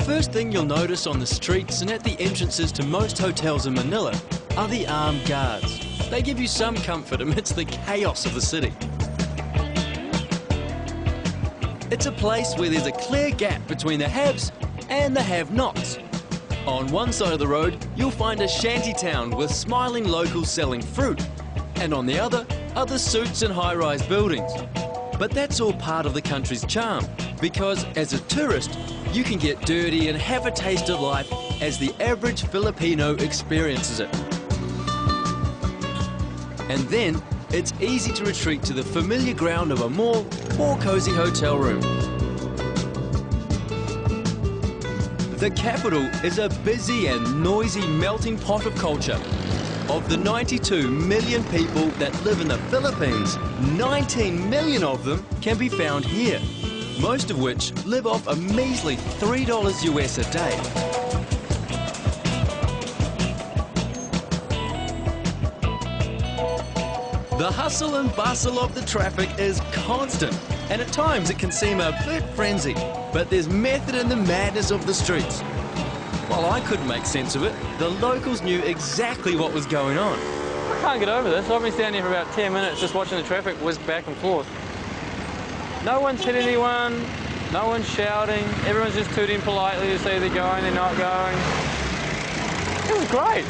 first thing you'll notice on the streets and at the entrances to most hotels in Manila are the armed guards. They give you some comfort amidst the chaos of the city. It's a place where there's a clear gap between the haves and the have-nots. On one side of the road, you'll find a shanty town with smiling locals selling fruit, and on the other, are the suits and high-rise buildings. But that's all part of the country's charm, because as a tourist, you can get dirty and have a taste of life as the average Filipino experiences it. And then, it's easy to retreat to the familiar ground of a mall or cosy hotel room. The capital is a busy and noisy melting pot of culture. Of the 92 million people that live in the Philippines, 19 million of them can be found here, most of which live off a measly $3 US a day. The hustle and bustle of the traffic is constant, and at times it can seem a bit frenzied, but there's method in the madness of the streets. While I couldn't make sense of it, the locals knew exactly what was going on. I can't get over this. I've been standing here for about 10 minutes just watching the traffic whisk back and forth. No one's hit anyone, no one's shouting, everyone's just tooting politely to say they're going, they're not going. It was great.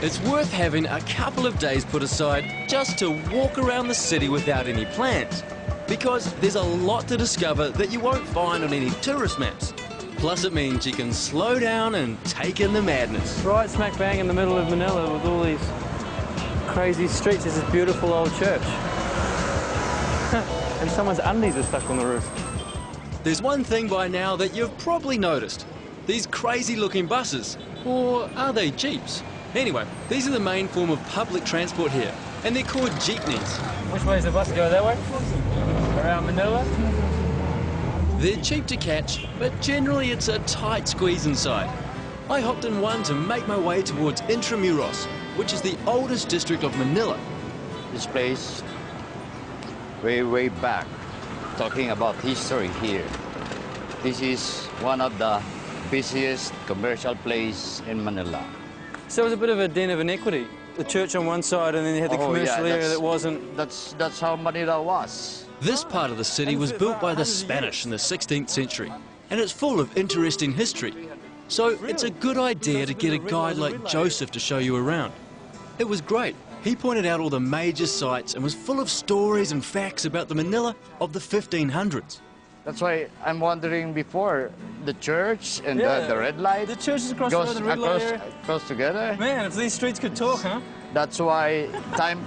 It's worth having a couple of days put aside just to walk around the city without any plans, because there's a lot to discover that you won't find on any tourist maps. Plus it means you can slow down and take in the madness. Right smack bang in the middle of Manila with all these crazy streets, there's this beautiful old church. And someone's undies are stuck on the roof. There's one thing by now that you've probably noticed. These crazy looking buses. Or are they jeeps? Anyway, these are the main form of public transport here, and they're called jeepneys. Which way does the bus go? That way? Around Manila? They're cheap to catch, but generally it's a tight squeeze inside. I hopped in one to make my way towards Intramuros, which is the oldest district of Manila. This place, way back, talking about history here. This is one of the busiest commercial places in Manila. So it was a bit of a den of inequity. The church on one side and then you had the commercial area that wasn't... That's how Manila was. This part of the city was built by the Spanish in the 16th century, and it's full of interesting history. So it's a good idea to get a guide like Joseph to show you around. It was great. He pointed out all the major sites and was full of stories and facts about the Manila of the 1500s. That's why I'm wondering before, the church and the red light. The church is across the road, the red light area. Goes together. Man, if these streets could talk, huh? That's why time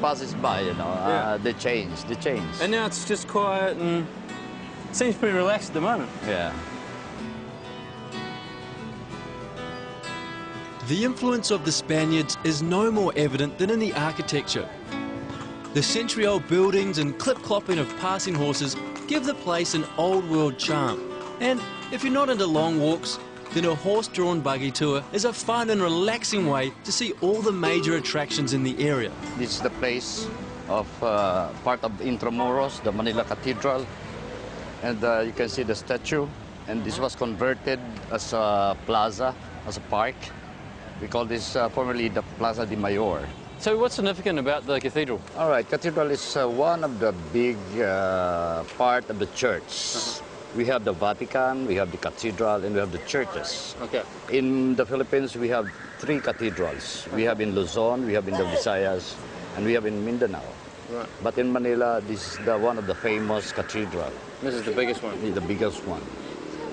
passes by, you know. They change. And now it's just quiet and seems pretty relaxed at the moment. Yeah. The influence of the Spaniards is no more evident than in the architecture. The century-old buildings and clip-clopping of passing horses give the place an old-world charm. And if you're not into long walks, then a horse-drawn buggy tour is a fun and relaxing way to see all the major attractions in the area. This is the place of part of Intramuros, the Manila Cathedral. And you can see the statue. And this was converted as a plaza, as a park. We call this formerly the Plaza de Mayor. So what's significant about the cathedral? All right, cathedral is one of the big part of the church. We have the Vatican, we have the cathedral, and we have the churches. Okay. In the Philippines, we have 3 cathedrals. We have in Luzon, we have in the Visayas, and we have in Mindanao. Right. But in Manila, this is one of the famous cathedral. This is the biggest one? The biggest one,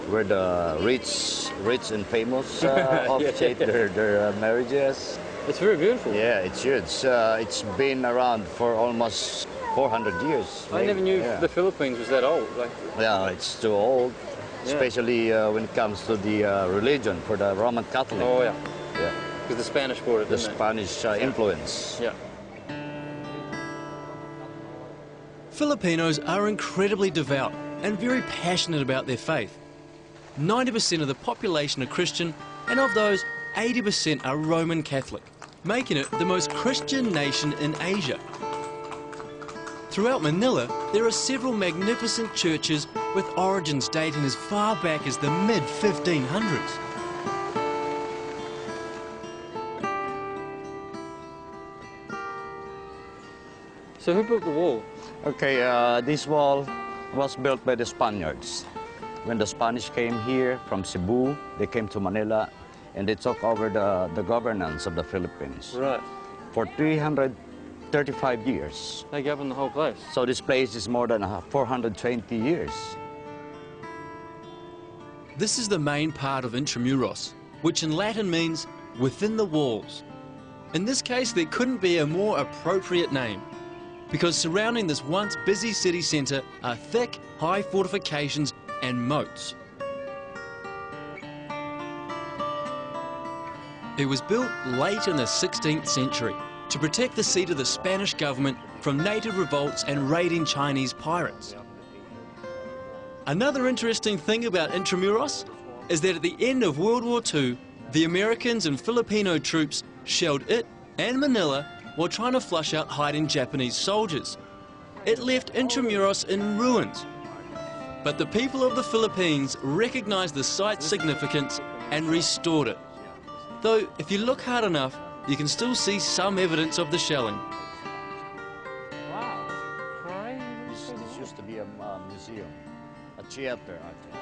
where the rich and famous officiate their marriages. It's very beautiful. Yeah, it's huge. It's been around for almost 400 years. I never knew the Philippines was that old. Yeah, it's too old, especially when it comes to the religion for the Roman Catholic. Oh, yeah. Yeah. Because the Spanish brought it, The Spanish influence. Yeah. Filipinos are incredibly devout and very passionate about their faith. 90% of the population are Christian, and of those, 80% are Roman Catholic, making it the most Christian nation in Asia. Throughout Manila, there are several magnificent churches with origins dating as far back as the mid-1500s. So who built the wall? Okay, this wall was built by the Spaniards. When the Spanish came here from Cebu, they came to Manila and they took over the governance of the Philippines. Right. For 335 years. They governed the whole place. So this place is more than 420 years. This is the main part of Intramuros, which in Latin means within the walls. In this case, there couldn't be a more appropriate name, because surrounding this once busy city centre are thick, high fortifications and moats. It was built late in the 16th century to protect the seat of the Spanish government from native revolts and raiding Chinese pirates. Another interesting thing about Intramuros is that at the end of World War II, the Americans and Filipino troops shelled it and Manila while trying to flush out hiding Japanese soldiers. It left Intramuros in ruins. But the people of the Philippines recognized the site's significance and restored it. Though, if you look hard enough, you can still see some evidence of the shelling. Wow, This used to be a museum, a theater, I think.